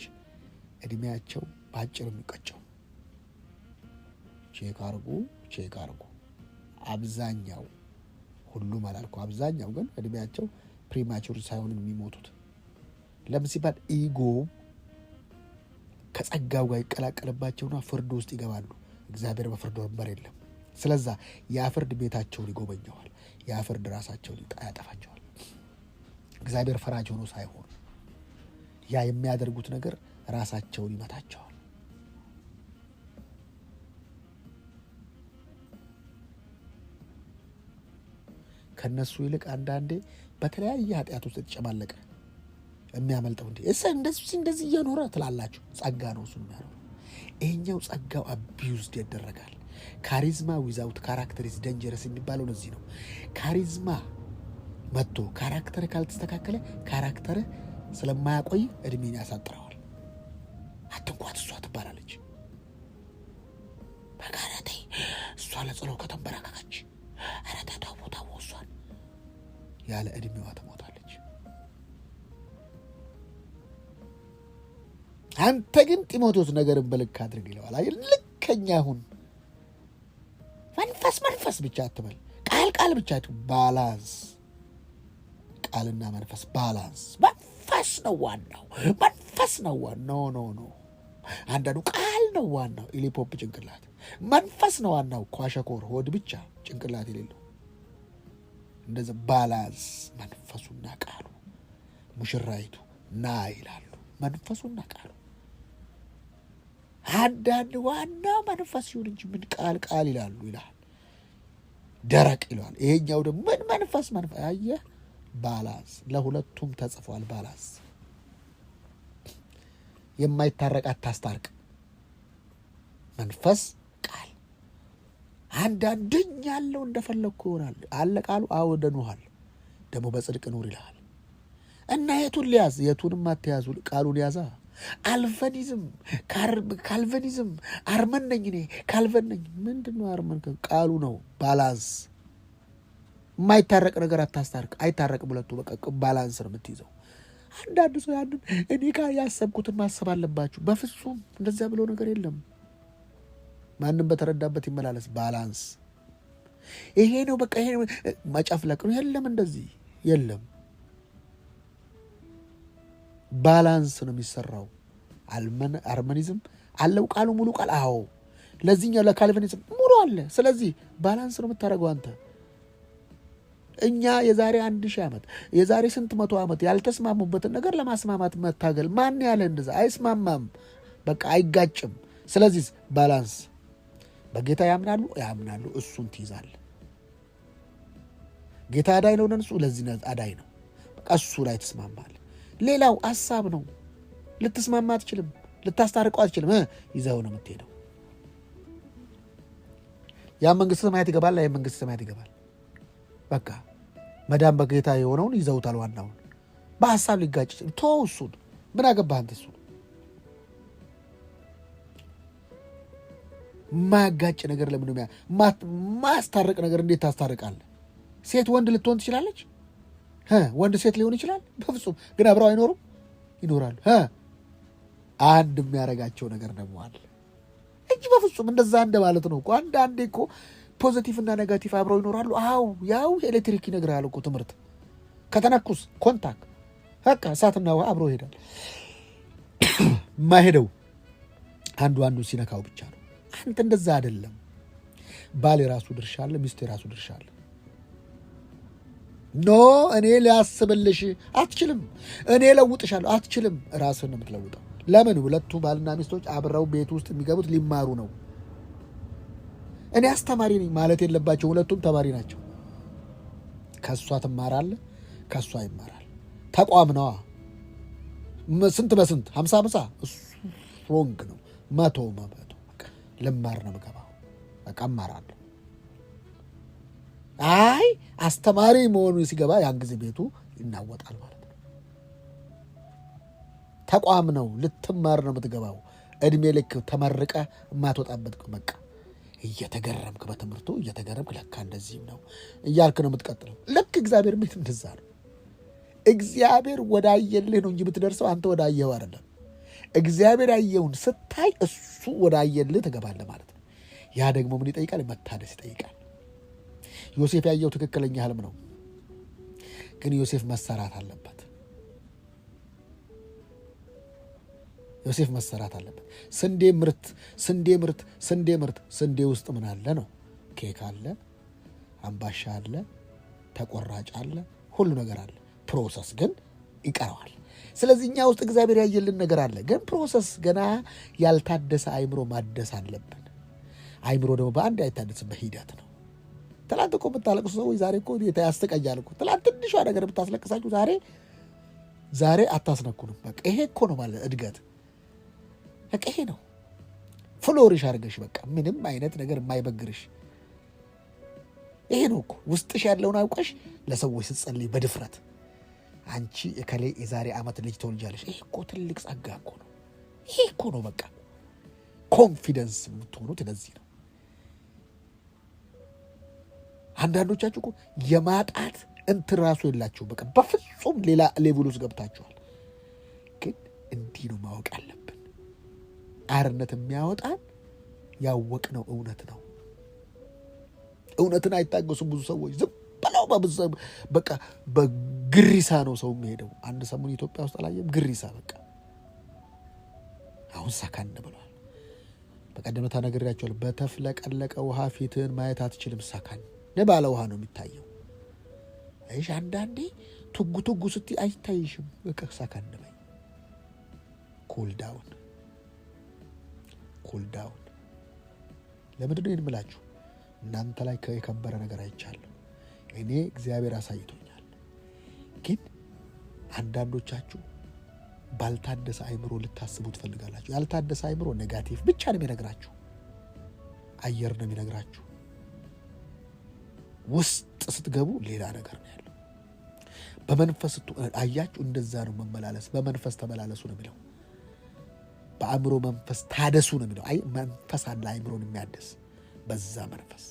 እድሜያቸው በአጭር የሚቀጨው። ቼክ አርጉ። አብዛኛው ሁሉም አላልኩ፣ አብዛኛው ግን እድሜያቸው ፕሪማቹር ሳይሆን የሚሞቱት ለምን ሲባል ኢጎ ከጸጋው ጋር ይቀላቀልባቸውና ፍርድ ውስጥ ይገባሉ። እግዚአብሔር በፍርድ ወንበር የለም። ስለዛ ያ ፍርድ ቤታቸውን ይጎበኘዋል፣ ያ ፍርድ ራሳቸውን ያጠፋቸዋል። እግዚአብሔር ፈራጅ ሆኖ ሳይሆን ያ የሚያደርጉት ነገር ራሳቸውን ይመታቸዋል። ከነሱ ይልቅ አንዳንዴ በተለያየ ኃጢአት ውስጥ የተጨማለቀ የሚያመልጠው እንደዚህ እየኖረ ትላላችሁ። ጸጋ ነው እሱ የሚያኖረው። ይሄኛው ጸጋው አቢውዝድ ይደረጋል። ካሪዝማ ዊዛውት ካራክተር ኢዝ ደንጀረስ የሚባለው ለዚህ ነው። ካሪዝማ መጥቶ ካራክተር ካልተስተካከለ ካራክተር ስለማያቆይ እድሜን ያሳጥረዋል። አትንኳት እሷ ትባላለች። በጋራቴ እሷ ለጸሎት ከተንበረከከች አረታ ታው እሷን ያለ እድሜዋ ትሞታለች። አንተ ግን ጢሞቴዎስ ነገርን በልክ አድርግ ይለዋል። አይ ልከኛ ሁን። መንፈስ ብቻ አትበል። ቃል ብቻ ባላንስ። ቃልና መንፈስ ባላንስ። መንፈስ ነው ዋናው። ኖ አንዳንዱ ቃል ነው ዋናው። ኢሊፖፕ ጭንቅላት። መንፈስ ነው ዋናው። ኳሸኮር ሆድ ብቻ ጭንቅላት የሌለው። እንደዚህ ባላንስ። መንፈሱና ቃሉ። ሙሽራይቱ ና ይላሉ። መንፈሱና ቃሉ። አንዳንድ ዋናው መንፈስ ይሁን እንጂ ምን ቃል ይላሉ ይላል። ደረቅ ይለዋል። ይሄኛው ደግሞ ምን መንፈስ አየህ፣ ባላንስ። ለሁለቱም ተጽፏል ባላንስ። የማይታረቅ አታስታርቅ። መንፈስ ቃል። አንዳንድኝ ያለው እንደፈለግኩ ይሆናል አለ ቃሉ። አወደኑሃል ደግሞ በጽድቅ ኑር ይልሃል። እና የቱን ሊያዝ? የቱንም አትያዙ፣ ቃሉን ያዛ። አልቨኒዝም፣ ካልቨኒዝም፣ አርመን ነኝ እኔ ካልቨን ነኝ። ምንድን ነው አርመን? ቃሉ ነው። ባላንስ። የማይታረቅ ነገር አታስታርቅ። አይታረቅም ሁለቱ። በቃ ባላንስ ነው የምትይዘው። አንዳንድ ሰው ያንን እኔ ጋር ያሰብኩትን ማሰብ አለባችሁ። በፍጹም እንደዚያ ብለው ነገር የለም። ማንም በተረዳበት ይመላለስ። ባላንስ። ይሄ ነው በቃ። ይሄ መጨፍለቅ ነው። የለም እንደዚህ የለም። ባላንስ ነው የሚሰራው። አርመኒዝም አለው ቃሉ ሙሉ ቃል። አዎ ለዚህኛው ለካልቪኒዝም ሙሉ አለ። ስለዚህ ባላንስ ነው የምታደርገው አንተ። እኛ የዛሬ 1000 ዓመት የዛሬ ስንት 100 ዓመት ያልተስማሙበትን ነገር ለማስማማት መታገል። ማን ያለ እንደዛ? አይስማማም፣ በቃ አይጋጭም። ስለዚህ ባላንስ። በጌታ ያምናሉ፣ እሱን ትይዛል። ጌታ አዳይ ነው ለነሱ፣ ለዚህ አዳይ ነው። በቃ እሱ ላይ ትስማማል። ሌላው ሐሳብ ነው። ልትስማማ አትችልም፣ ልታስታርቀው አትችልም። ይዘው ነው የምትሄደው። ያ መንግስት ሰማያት ይገባል፣ ያ መንግስት ሰማያት ይገባል። በቃ መዳን በጌታ የሆነውን ይዘውታል። ዋናውን በሐሳብ ሊጋጭ ተው። እሱን ምን አገባህ አንተ? እሱን ማጋጭ ነገር ለምን ነው ማስታረቅ ነገር እንዴት ታስታርቃለህ? ሴት ወንድ ልትሆን ትችላለች። ወንድ ሴት ሊሆን ይችላል። በፍጹም ግን አብረው አይኖሩም? ይኖራሉ። አንድ የሚያደርጋቸው ነገር ደግሞ አለ እንጂ በፍጹም እንደዛ እንደማለት ነው እኮ። አንዳንዴ እኮ ፖዚቲቭ እና ኔጋቲቭ አብረው ይኖራሉ። ያው ኤሌክትሪክ ይነግራል እኮ ትምህርት። ከተነኩስ ኮንታክት በቃ እሳትና ውሃ አብረው ይሄዳል። ማሄደው አንዱ ሲነካው ብቻ ነው። አንተ እንደዛ አይደለም። ባል የራሱ ድርሻ አለ፣ ሚስት የራሱ ድርሻ አለ። ኖ እኔ ሊያስብልሽ አትችልም፣ እኔ ለውጥሻለሁ አትችልም። ራስህን ነው የምትለውጠው። ለምን? ሁለቱ ባልና ሚስቶች አብረው ቤት ውስጥ የሚገቡት ሊማሩ ነው። እኔ አስተማሪ ነኝ ማለት የለባቸው። ሁለቱም ተማሪ ናቸው። ከእሷ ትማራለህ፣ ከእሷ ይማራል። ተቋም ነዋ። ስንት በስንት 50 እሱ ሮንግ ነው። 100 ልማር ነው የምገባው። በቃ እማራለሁ። አይ አስተማሪ መሆኑ ሲገባ ያን ጊዜ ቤቱ ይናወጣል ማለት ነው። ተቋም ነው፣ ልትማር ነው የምትገባው። እድሜ ልክ ተመርቀ የማትወጣበት በቃ እየተገረምክ በትምህርቱ እየተገረምክ ለካ እንደዚህም ነው እያልክ ነው የምትቀጥለው። ልክ እግዚአብሔር ቤት እንደዛ ነው። እግዚአብሔር ወዳየልህ ነው እንጂ የምትደርሰው አንተ ወዳየው አይደለም። እግዚአብሔር ያየውን ስታይ እሱ ወዳየልህ ትገባለህ ማለት ነው። ያ ደግሞ ምን ይጠይቃል? መታደስ ይጠይቃል። ዮሴፍ ያየው ትክክለኛ ህልም ነው። ግን ዮሴፍ መሰራት አለበት። ዮሴፍ መሰራት አለበት። ስንዴ ውስጥ ምን አለ ነው? ኬክ አለ፣ አምባሻ አለ፣ ተቆራጭ አለ፣ ሁሉ ነገር አለ። ፕሮሰስ ግን ይቀረዋል። ስለዚህ እኛ ውስጥ እግዚአብሔር ያየልን ነገር አለ። ግን ፕሮሰስ ገና ያልታደሰ አይምሮ ማደስ አለብን። አይምሮ ደግሞ በአንድ አይታደስም፣ በሂደት ነው። ትላንት እኮ የምታለቅሱ ሰዎች ዛሬ እኮ ያስቀያል እኮ። ትላንት ትንሿ ነገር የምታስለቅሳችሁ ዛሬ አታስነኩንም። በቃ ይሄ እኮ ነው ማለት እድገት። በቃ ይሄ ነው ፍሎሪሽ አድርገሽ በቃ ምንም አይነት ነገር የማይበግርሽ ይሄ ነው እኮ። ውስጥሽ ያለውን አውቀሽ ለሰዎች ስትጸልይ በድፍረት አንቺ እከሌ የዛሬ ዓመት ልጅ ትወልጃለሽ። ይሄ እኮ ትልቅ ጸጋ እኮ ነው። ይሄ እኮ ነው በቃ ኮንፊደንስ የምትሆኑት ለዚህ ነው። አንዳንዶቻችሁ እኮ የማጣት እንትን ራሱ የላችሁ። በቃ በፍጹም ሌላ ሌቭል ውስጥ ገብታችኋል። ግን እንዲህ ነው ማወቅ አለብን። አርነት የሚያወጣን ያወቅነው እውነት ነው። እውነትን አይታገሱም ብዙ ሰዎች። ዝም ብለው በቃ በግሪሳ ነው ሰው የሚሄደው። አንድ ሰሞን ኢትዮጵያ ውስጥ አላየም? ግሪሳ በቃ አሁን ሰካን ብለዋል። በቀደምታ ነግሬያቸዋለሁ። በተፍለቀለቀ ውሃ ፊትህን ማየት አትችልም። ሰካን ባለ ውሃ ነው የሚታየው። አይሽ አንዳንዴ ቱጉ ስትይ አይታይሽም። በቃ ሰካን በይ። ኩልዳውን ለምንድን ነው ይህን የምላችሁ? እናንተ ላይ የከበረ ነገር አይቻለሁ። እኔ እግዚአብሔር አሳይቶኛል። ግን አንዳንዶቻችሁ ባልታደሰ አይምሮ ልታስቡ ትፈልጋላችሁ። ያልታደሰ አይምሮ ኔጋቲቭ ብቻ ነው የሚነግራችሁ፣ አየር ነው የሚነግራችሁ። ውስጥ ስትገቡ ሌላ ነገር ነው ያለው። በመንፈስ አያችሁ፣ እንደዛ ነው መመላለስ። በመንፈስ ተመላለሱ ነው የሚለው። በአእምሮ መንፈስ ታደሱ ነው የሚለው። አይ መንፈስ አለ አይምሮን የሚያድስ። በዛ መንፈስ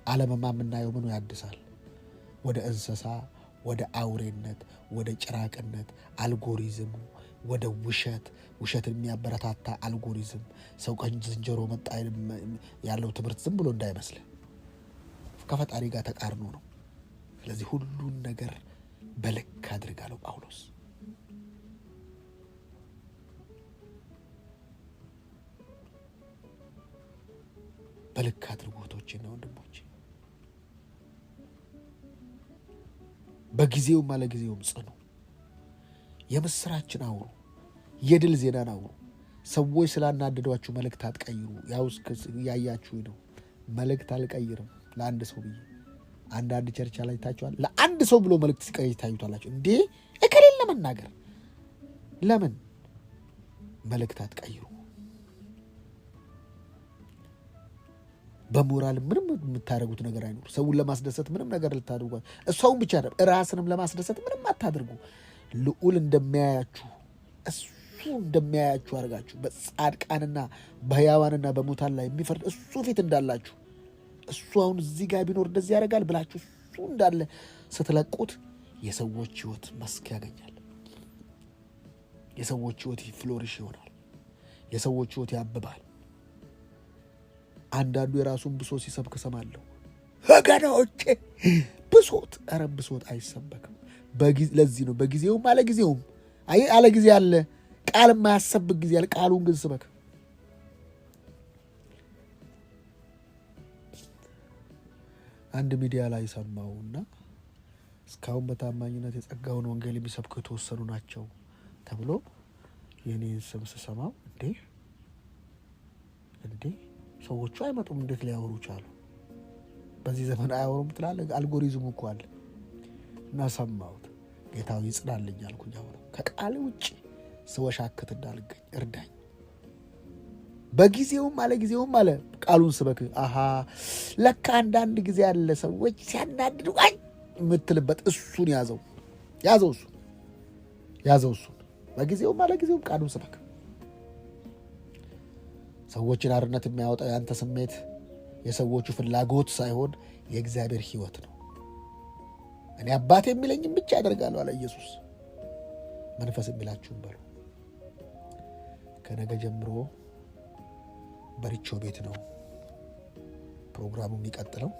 ዓለምማ የምናየው ምኑ ያድሳል? ወደ እንስሳ፣ ወደ አውሬነት፣ ወደ ጭራቅነት፣ አልጎሪዝሙ፣ ወደ ውሸትን የሚያበረታታ አልጎሪዝም። ሰው ቀኝ ዝንጀሮ መጣ ያለው ትምህርት ዝም ብሎ እንዳይመስል ከፈጣሪ ጋር ተቃርኖ ነው። ስለዚህ ሁሉን ነገር በልክ አድርጋለሁ ጳውሎስ። በልክ አድርጎቶችና ወንድሞች፣ በጊዜውም አለጊዜውም ጽኑ። የምስራችን አውሩ፣ የድል ዜናን አውሩ። ሰዎች ስላናደዷችሁ መልእክት አትቀይሩ። ያውስ ያያችሁ ነው። መልእክት አልቀይርም ለአንድ ሰው ብዬ። አንዳንድ ቸርች ላይ ታችኋል። ለአንድ ሰው ብሎ መልእክት ሲቀይር ታዩታላችሁ። እንዴ እከሌን ለመናገር ለምን መልእክት አትቀይሩ? በሞራል ምንም የምታደርጉት ነገር አይኖር። ሰውን ለማስደሰት ምንም ነገር ልታደርጉ፣ ሰውን ብቻ ራስንም ለማስደሰት ምንም አታድርጉ። ልዑል እንደሚያያችሁ እሱ እንደሚያያችሁ አድርጋችሁ በጻድቃንና በሕያዋንና በሙታን ላይ የሚፈርድ እሱ ፊት እንዳላችሁ፣ እሱ አሁን እዚህ ጋር ቢኖር እንደዚህ ያደርጋል ብላችሁ እሱ እንዳለ ስትለቁት የሰዎች ሕይወት መስክ ያገኛል። የሰዎች ሕይወት ፍሎሪሽ ይሆናል። የሰዎች ሕይወት ያብባል። አንዳንዱ የራሱን ብሶት ሲሰብክ ሰማለሁ። ወገኖቼ ብሶት፣ ኧረ ብሶት አይሰበክም። ለዚህ ነው በጊዜውም አለጊዜውም። አይ አለጊዜ አለ፣ ቃል የማያሰብክ ጊዜ አለ። ቃሉን ግን ስበክ። አንድ ሚዲያ ላይ ሰማውና እስካሁን በታማኝነት የጸጋውን ወንጌል የሚሰብኩ የተወሰኑ ናቸው ተብሎ የኔን ስም ስሰማው እንዴ ሰዎቹ አይመጡም፣ እንዴት ሊያወሩ ቻሉ? በዚህ ዘመን አያወሩም ትላለህ። አልጎሪዝሙ እኮ አለ እና ሰማሁት። ጌታዊ ይጽናልኝ አልኩኝ። አሁን ከቃል ውጭ ስወሻክት እንዳልገኝ እርዳኝ። በጊዜውም አለጊዜውም አለ ቃሉን ስበክ። አሃ ለካ አንዳንድ ጊዜ ያለ ሰዎች ሲያናድዱ አይ የምትልበት እሱን ያዘው እሱን። በጊዜውም አለጊዜውም ቃሉን ስበክ። ሰዎችን አርነት የሚያወጣው ያንተ ስሜት፣ የሰዎቹ ፍላጎት ሳይሆን የእግዚአብሔር ሕይወት ነው። እኔ አባቴ የሚለኝም ብቻ ያደርጋለሁ አለ ኢየሱስ። መንፈስ የሚላችሁም በሉ። ከነገ ጀምሮ በሪቾ ቤት ነው ፕሮግራሙ የሚቀጥለው።